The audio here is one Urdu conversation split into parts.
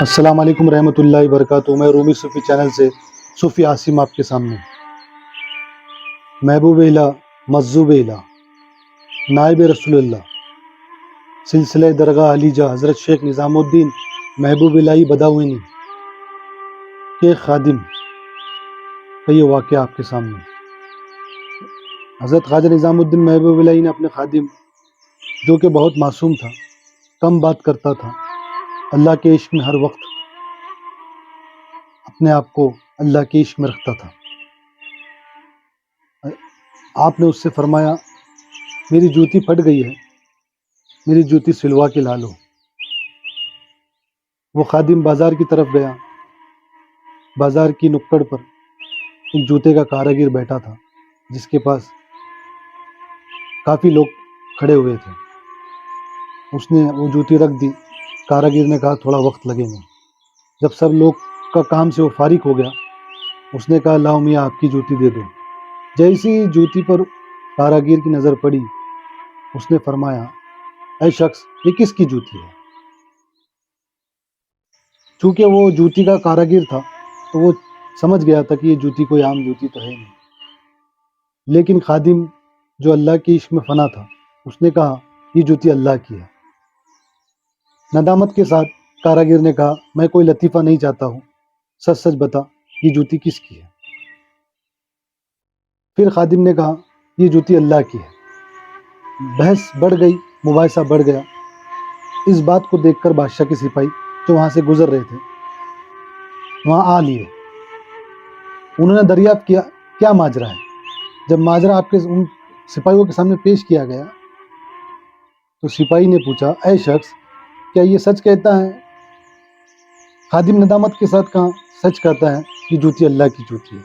السلام علیکم رحمۃ اللہ وبرکاتہ۔ میں رومی صوفی چینل سے صوفی عاصم آپ کے سامنے۔ محبوب الہ، مجذوب الہ، نائب رسول اللہ، سلسلہ درگاہ علیجہ حضرت شیخ نظام الدین محبوب الہی بداوینی کے خادم کا یہ واقعہ آپ کے سامنے۔ حضرت خواجہ نظام الدین محبوب الہی نے اپنے خادم، جو کہ بہت معصوم تھا، کم بات کرتا تھا، اللہ کے عشق میں ہر وقت اپنے آپ کو اللہ کے عشق میں رکھتا تھا، آپ نے اس سے فرمایا میری جوتی پھٹ گئی ہے، میری جوتی سلوا کے لا لو۔ وہ خادم بازار کی طرف گیا۔ بازار کی نکڑ پر ایک جوتے کا کاراگر بیٹھا تھا، جس کے پاس کافی لوگ کھڑے ہوئے تھے۔ اس نے وہ جوتی رکھ دی۔ کاراگر نے کہا تھوڑا وقت لگے گا۔ جب سب لوگ کا کام سے وہ فارغ ہو گیا، اس نے کہا لاؤ میاں آپ کی جوتی دے دو۔ جیسی جوتی پر کاراگر کی نظر پڑی، اس نے فرمایا اے شخص، یہ کس کی جوتی ہے؟ چونکہ وہ جوتی کا کاراگر تھا تو وہ سمجھ گیا تھا کہ یہ جوتی کوئی عام جوتی تو ہے نہیں، لیکن خادم جو اللہ کے عشق میں فنا تھا، اس نے کہا یہ جوتی اللہ کی ہے۔ ندامت کے ساتھ کاراگر نے کہا میں کوئی لطیفہ نہیں چاہتا ہوں، سچ سچ بتا یہ جوتی کس کی ہے؟ پھر خادم نے کہا یہ جوتی اللہ کی ہے۔ بحث بڑھ گئی، مباحثہ بڑھ گیا۔ اس بات کو دیکھ کر بادشاہ کے سپاہی جو وہاں سے گزر رہے تھے وہاں آ لیے۔ انہوں نے دریافت کیا کیا ماجرا ہے۔ جب ماجرا آپ کے ان سپاہیوں کے سامنے پیش کیا گیا تو سپاہی نے پوچھا اے شخص، کیا یہ سچ کہتا ہے؟ خادم ندامت کے ساتھ کہا سچ کہتا ہے، یہ جوتی اللہ کی جوتی ہے۔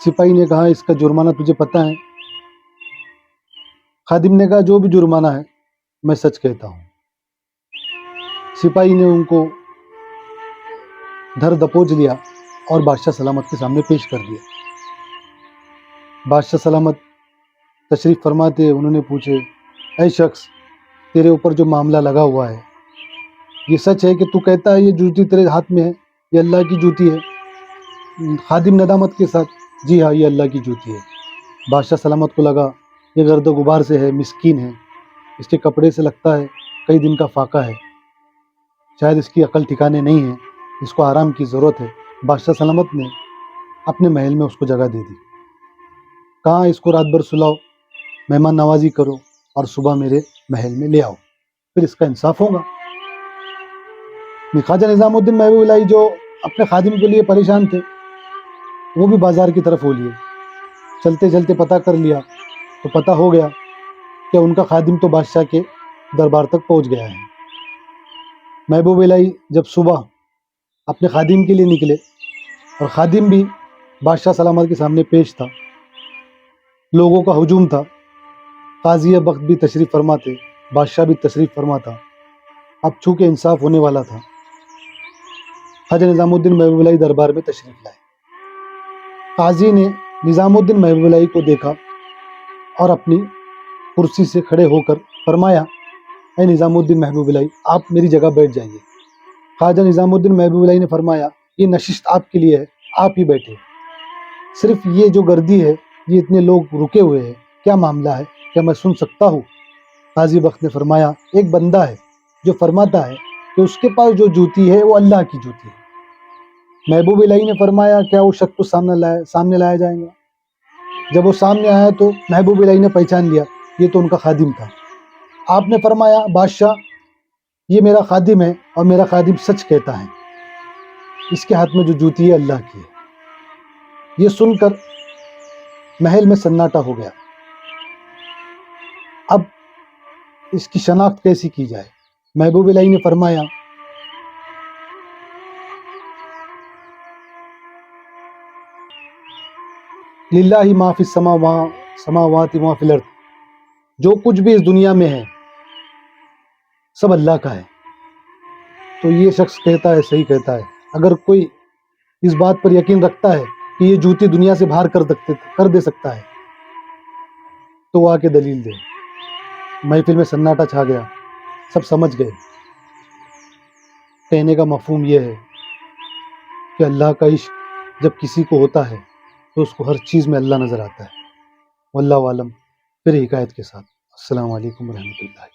سپاہی نے کہا اس کا جرمانہ تجھے پتہ ہے؟ خادم نے کہا جو بھی جرمانہ ہے میں سچ کہتا ہوں۔ سپاہی نے ان کو دھر دبوچ لیا اور بادشاہ سلامت کے سامنے پیش کر دیا۔ بادشاہ سلامت تشریف فرما تھے۔ انہوں نے پوچھے اے شخص، تیرے اوپر جو معاملہ لگا ہوا ہے یہ سچ ہے کہ تو کہتا ہے یہ جوتی تیرے ہاتھ میں ہے، یہ اللہ کی جوتی ہے؟ خادم ندامت کے ساتھ جی ہاں یہ اللہ کی جوتی ہے۔ بادشاہ سلامت کو لگا یہ گرد و غبار سے ہے، مسکین ہے، اس کے کپڑے سے لگتا ہے کئی دن کا فاقہ ہے، شاید اس کی عقل ٹھکانے نہیں ہے، اس کو آرام کی ضرورت ہے۔ بادشاہ سلامت نے اپنے محل میں اس کو جگہ دے دی۔ کہاں اس کو رات بھر سلاؤ، مہمان نوازی کرو اور صبح میرے محل میں لے آؤ، پھر اس کا انصاف ہوگا۔ خواجہ نظام الدین محبوب الہی جو اپنے خادم کے لیے پریشان تھے، وہ بھی بازار کی طرف ہو لیے۔ چلتے چلتے پتہ کر لیا تو پتہ ہو گیا کہ ان کا خادم تو بادشاہ کے دربار تک پہنچ گیا ہے۔ محبوب الہی جب صبح اپنے خادم کے لیے نکلے اور خادم بھی بادشاہ سلامت کے سامنے پیش تھا، لوگوں کا ہجوم تھا، قاضی بخت بھی تشریف فرما تھے، بادشاہ بھی تشریف فرما تھا۔ اب چونکہ انصاف ہونے والا تھا، خواجہ نظام الدین محبوب الہی دربار میں تشریف لائے۔ قاضی نے نظام الدین محبوب الہی کو دیکھا اور اپنی کرسی سے کھڑے ہو کر فرمایا اے نظام الدین محبوب الہی، آپ میری جگہ بیٹھ جائیے۔ خواجہ نظام الدین محبوب الہی نے فرمایا یہ نشست آپ کے لیے ہے، آپ ہی بیٹھے۔ صرف یہ جو گردی ہے، یہ اتنے لوگ رکے ہوئے ہیں، کیا معاملہ ہے، کیا میں سن سکتا ہوں؟ قاضی بخت نے فرمایا ایک بندہ ہے جو فرماتا ہے کہ اس کے پاس جو جوتی ہے وہ اللہ کی جوتی ہے۔ محبوب الہی نے فرمایا کیا وہ شخص کو سامنے لایا جائے گا؟ جب وہ سامنے آیا تو محبوب الہی نے پہچان لیا یہ تو ان کا خادم تھا۔ آپ نے فرمایا بادشاہ، یہ میرا خادم ہے اور میرا خادم سچ کہتا ہے، اس کے ہاتھ میں جو جوتی ہے اللہ کی ہے۔ یہ سن کر محل میں سناٹا ہو گیا۔ اب اس کی شناخت کیسی کی جائے؟ محبوب الہی نے فرمایا للہ ما فی السماوات و ما فی الارض، جو کچھ بھی اس دنیا میں ہے سب اللہ کا ہے۔ تو یہ شخص کہتا ہے صحیح کہتا ہے۔ اگر کوئی اس بات پر یقین رکھتا ہے کہ یہ جوتی دنیا سے باہر کر دے سکتا ہے تو وہ آ کے دلیل دے۔ محفل میں سناٹا چھا گیا، سب سمجھ گئے کہنے کا مفہوم یہ ہے کہ اللہ کا عشق جب کسی کو ہوتا ہے تو اس کو ہر چیز میں اللہ نظر آتا ہے. واللہ عالم. پھر حکایت کے ساتھ السلام علیکم ورحمۃ اللہ.